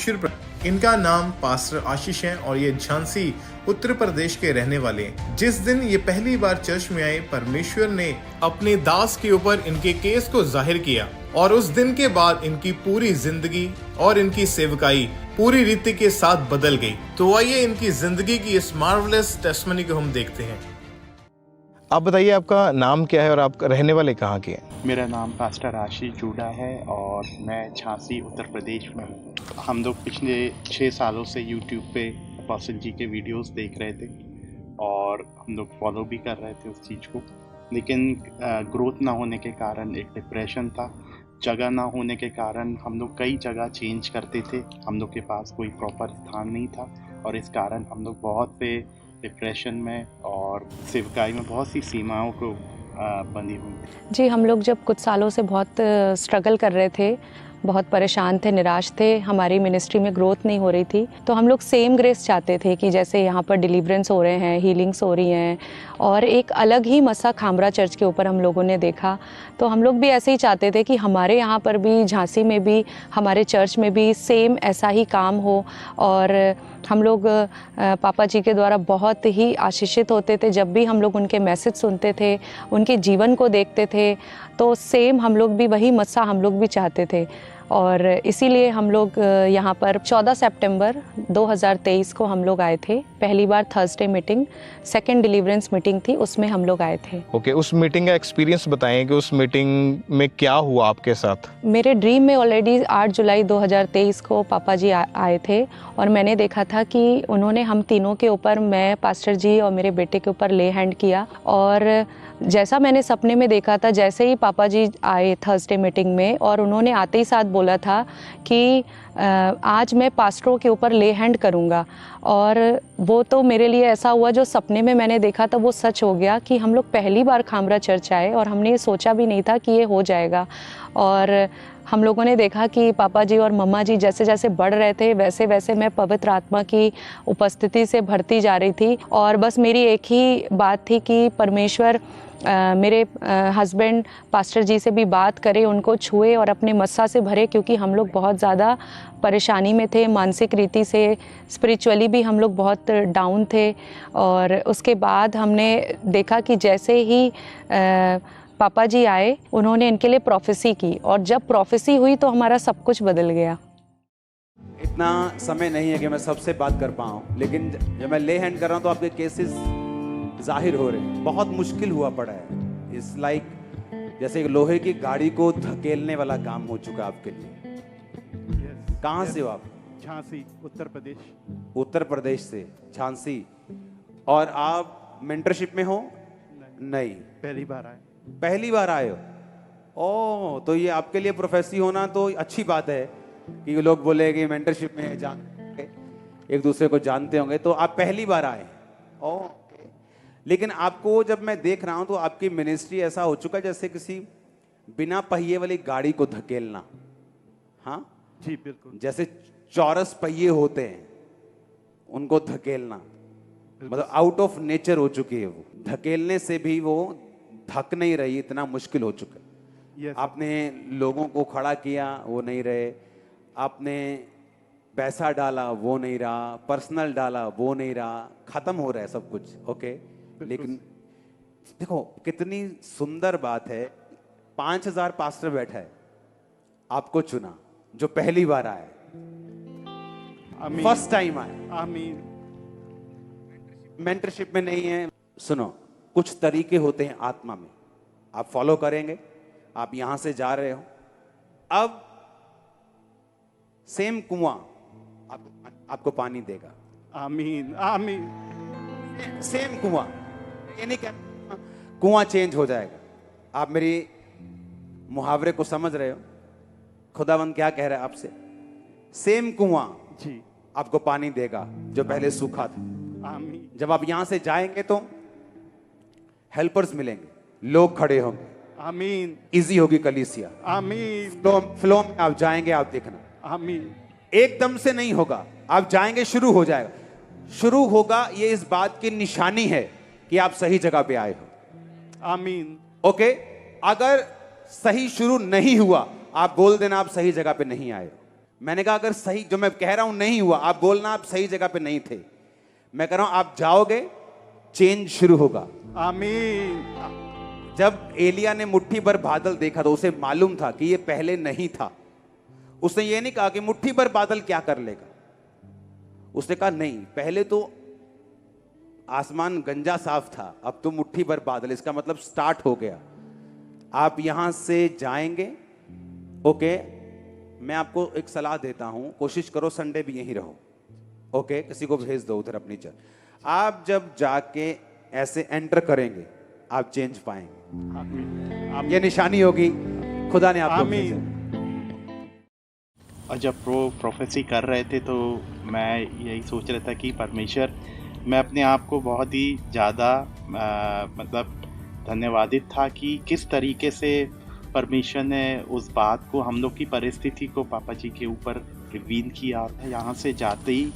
इनका नाम पास्टर आशीष है और ये झांसी उत्तर प्रदेश के रहने वाले हैं। जिस दिन ये पहली बार चर्च में आए, परमेश्वर ने अपने दास के ऊपर इनके केस को जाहिर किया और उस दिन के बाद इनकी पूरी जिंदगी और इनकी सेवकाई पूरी रीति के साथ बदल गई। तो आइए इनकी जिंदगी की इस मार्वलस टेस्टमनी को हम देखते हैं। आप बताइए, आपका नाम क्या है और आप रहने वाले कहाँ के हैं? मेरा नाम पास्टर आशीष जूडा है और मैं झांसी उत्तर प्रदेश में हूँ। हम लोग पिछले 6 सालों से यूट्यूब पे अपोस्टल जी के वीडियोस देख रहे थे और हम लोग फॉलो भी कर रहे थे उस चीज़ को, लेकिन ग्रोथ ना होने के कारण एक डिप्रेशन था। जगह ना होने के कारण हम लोग कई जगह चेंज करते थे, हम लोग के पास कोई प्रॉपर स्थान नहीं था और इस कारण हम लोग बहुत से डिप्रेशन में और सेवकाई में बहुत सी सीमाओं को बंधी हुई। जी, हम लोग जब कुछ सालों से बहुत स्ट्रगल कर रहे थे, बहुत परेशान थे, निराश थे, हमारी मिनिस्ट्री में ग्रोथ नहीं हो रही थी, तो हम लोग सेम ग्रेस चाहते थे कि जैसे यहाँ पर डिलीवरेंस हो रहे हैं, हीलिंग्स हो रही हैं और एक अलग ही मसा खामरा चर्च के ऊपर हम लोगों ने देखा। तो हम लोग भी ऐसे ही चाहते थे कि हमारे यहाँ पर भी, झांसी में भी, हमारे चर्च में भी सेम ऐसा ही काम हो। और हम लोग पापा जी के द्वारा बहुत ही आशीषित होते थे। जब भी हम लोग उनके मैसेज सुनते थे, उनके जीवन को देखते थे, तो सेम हम लोग भी वही मस्सा हम लोग भी चाहते थे। और इसीलिए हम लोग यहाँ पर 14 सितंबर 2023 को हम लोग आए थे। पहली बार Thursday meeting, second deliverance meeting थी, उसमें हम लोग आए थे। ओके, उस मीटिंग का एक्सपीरियंस बताएं कि उस मीटिंग में क्या हुआ आपके साथ? मेरे ड्रीम में ऑलरेडी 8 जुलाई 2023 को पापा जी आए थे और मैंने देखा था कि उन्होंने हम तीनों के ऊपर, मैं, पास्टर जी और मेरे बेटे के ऊपर ले हैंड किया। और जैसा मैंने सपने में देखा था, जैसे ही पापा जी आए थर्सडे मीटिंग में और उन्होंने आते ही साथ बोला था कि आज मैं पास्टरों के ऊपर ले हैंड करूँगा। और वो तो मेरे लिए ऐसा हुआ, जो सपने में मैंने देखा था वो सच हो गया कि हम लोग पहली बार खामरा चर्च आए और हमने ये सोचा भी नहीं था कि ये हो जाएगा। और हम लोगों ने देखा कि पापा जी और मम्मा जी जैसे जैसे बढ़ रहे थे, वैसे वैसे मैं पवित्र आत्मा की उपस्थिति से भरती जा रही थी। और बस मेरी एक ही बात थी कि परमेश्वर मेरे हस्बैंड पास्टर जी से भी बात करे, उनको छुए और अपने मस्सा से भरे, क्योंकि हम लोग बहुत ज़्यादा परेशानी में थे, मानसिक रीति से, स्पिरिचुअली भी हम लोग बहुत डाउन थे। और उसके बाद हमने देखा कि जैसे ही पापा जी आए, उन्होंने इनके लिए प्रोफेसी की और जब प्रोफेसी हुई तो हमारा सब कुछ बदल गया। इतना समय नहीं है कि मैं सबसे बात कर पाऊँ, लेकिन जब मैं ले हैंड कर रहा हूँ तो आपके केसेस जाहिर हो रहे हैं। बहुत मुश्किल हुआ पड़ा है। इट्स लाइक जैसे एक लोहे की गाड़ी को धकेलने वाला काम हो चुका आपके लिए। कहाँ से हो आप? झांसी उत्तर प्रदेश। उत्तर प्रदेश से झांसी। और आप मेंटरशिप में हो? नहीं, पहली बार आए। पहली बार आए हो? ओह, तो ये आपके लिए प्रोफेसी होना तो अच्छी बात है कि लोग बोले कि मेंटरशिप में एक दूसरे को जानते होंगे। तो आप पहली बार आए? ओह, लेकिन आपको जब मैं देख रहा हूं तो आपकी मिनिस्ट्री ऐसा हो चुका है जैसे किसी बिना पहिए वाली गाड़ी को धकेलना। हाँ जी, बिल्कुल। जैसे चौरस पहिए होते हैं, उनको धकेलना, मतलब आउट ऑफ नेचर हो चुकी है वो। धकेलने से भी वो धक नहीं रही, इतना मुश्किल हो चुका है। आपने लोगों को खड़ा किया, वो नहीं रहे। आपने पैसा डाला, वो नहीं रहा। पर्सनल डाला, वो नहीं रहा। खत्म हो रहा है सब कुछ। ओके, लेकिन देखो कितनी सुंदर बात है। 5000 पास्टर बैठा है, आपको चुना, जो पहली बार आए, फर्स्ट टाइम आए। आमीन। मेंटरशिप में नहीं है। सुनो, कुछ तरीके होते हैं आत्मा में, आप फॉलो करेंगे। आप यहां से जा रहे हो, अब सेम कुआं आपको पानी देगा। आमीन आमीन। सेम कुआं, ये नहीं कहना कुआं चेंज हो जाएगा। आप मेरी मुहावरे को समझ रहे हो? खुदावंद क्या कह रहा है आपसे? सेम कुआं जी आपको पानी देगा जो पहले सूखा था। आमीन। जब आप यहां से जाएंगे तो हेल्पर्स मिलेंगे, लोग खड़े होंगे। आमीन। इजी होगी कलीसिया। आमीन। फ्लो में आप जाएंगे, आप देखना। आमीन। एकदम से नहीं होगा, आप जाएंगे, शुरू हो जाएगा। शुरू होगा, ये इस बात की निशानी है कि आप सही जगह पे आए हो। आमीन। ओके, अगर सही शुरू नहीं हुआ, आप बोल देना आप सही जगह पे नहीं आए हो। मैंने कहा अगर सही जो मैं कह रहा हूं नहीं हुआ, आप बोलना आप सही जगह पे नहीं थे। मैं कह रहा हूं आप जाओगे, चेंज शुरू होगा। आमीन। जब एलिया ने मुट्ठी भर बादल देखा तो उसे मालूम था कि ये पहले नहीं था। उसने ये नहीं कहा कि मुट्ठी भर बादल क्या कर लेगा। उसने कहा नहीं, पहले तो आसमान गंजा साफ था, अब तो मुट्ठी भर बादल, इसका मतलब स्टार्ट हो गया। आप यहां से जाएंगे, ओके। मैं आपको एक सलाह देता हूं, कोशिश करो संडे भी यहीं रहो, ओके। किसी को भेज दो उधर अपनी चर्च। आप जब जाके ऐसे एंटर करेंगे, आप चेंज पाएंगे। आमीन। ये निशानी होगी, खुदा ने आपको आमीन। भेजा। और जब प्रोफेसी कर रहे थे तो मैं यही सोच रहा था कि परमेश्वर, मैं अपने आप को बहुत ही ज़्यादा मतलब धन्यवादित था कि किस तरीके से परमेश्वर ने उस बात को, हम लोग की परिस्थिति को पापा जी के ऊपर रिवील किया। यहाँ से जाते ही,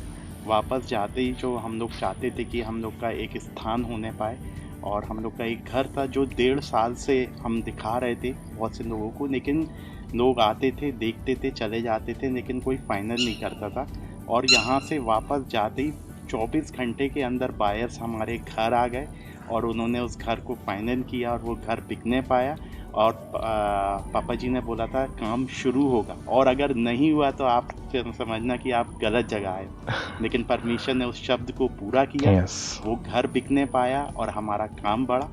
वापस जाते ही जो हम लोग चाहते थे कि हम लोग का एक स्थान होने पाए, और हम लोग का एक घर था जो 1.5 साल से हम दिखा रहे थे बहुत से लोगों को, लेकिन लोग आते थे, देखते थे, चले जाते थे, लेकिन कोई फाइनल नहीं करता था। और यहाँ से वापस जाते ही 24 घंटे के अंदर बायर्स हमारे घर आ गए और उन्होंने उस घर को फाइनल किया और वो घर बिकने पाया। और पापा जी ने बोला था काम शुरू होगा, और अगर नहीं हुआ तो आप फिर समझना कि आप गलत जगह आए। लेकिन परमेश्वर ने उस शब्द को पूरा किया। वो घर बिकने पाया और हमारा काम बढ़ा।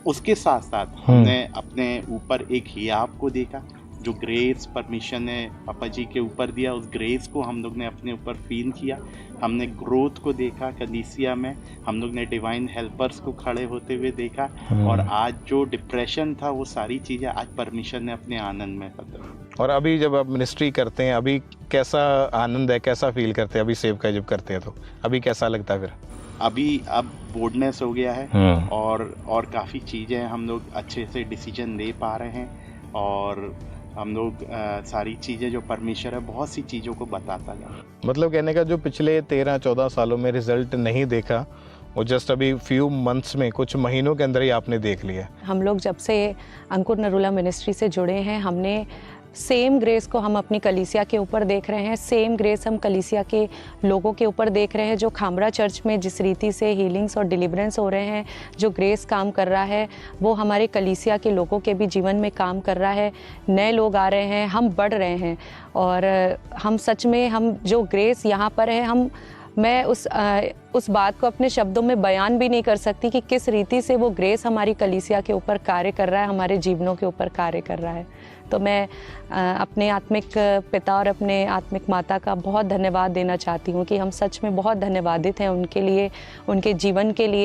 उसके साथ साथ हमने अपने ऊपर एक हियाब को देखा, जो ग्रेस परमेश्वर ने पापा जी के ऊपर दिया, उस ग्रेस को हम लोग ने अपने ऊपर फील किया। हमने ग्रोथ को देखा कलीसिया में, हम लोग ने डिवाइन हेल्पर्स को खड़े होते हुए देखा, और आज जो डिप्रेशन था वो सारी चीज़ें आज परमेश्वर ने अपने आनंद में खत्म। और अभी जब आप मिनिस्ट्री करते हैं, अभी कैसा आनंद है, कैसा फील करते हैं अभी सेवका जब करते हैं, तो अभी कैसा लगता है फिर? अभी अब बोल्डनेस हो गया है, और काफ़ी चीज़ें हम लोग अच्छे से डिसीजन ले पा रहे हैं, और हम लोग सारी चीज़ें जो परमेश्वर है बहुत सी चीज़ों को बताता गया। मतलब कहने का जो पिछले 13-14 सालों में रिजल्ट नहीं देखा, वो जस्ट अभी फ्यू मंथ्स में, कुछ महीनों के अंदर ही आपने देख लिया। हम लोग जब से अंकुर नरूला मिनिस्ट्री से जुड़े हैं, हमने सेम ग्रेस को हम अपनी कलीसिया के ऊपर देख रहे हैं। सेम ग्रेस हम कलीसिया के लोगों के ऊपर देख रहे हैं। जो खामरा चर्च में जिस रीति से हीलिंग्स और डिलीवरेंस हो रहे हैं, जो ग्रेस काम कर रहा है, वो हमारे कलीसिया के लोगों के भी जीवन में काम कर रहा है। नए लोग आ रहे हैं, हम बढ़ रहे हैं, और हम सच में, हम जो ग्रेस यहाँ पर है, मैं उस बात को अपने शब्दों में बयान भी नहीं कर सकती कि किस रीति से वो ग्रेस हमारी कलीसिया के ऊपर कार्य कर रहा है, हमारे जीवनों के ऊपर कार्य कर रहा है। तो मैं अपने आत्मिक पिता और अपने आत्मिक माता का बहुत धन्यवाद देना चाहती हूँ कि हम सच में बहुत धन्यवादित हैं उनके लिए, उनके जीवन के लिए।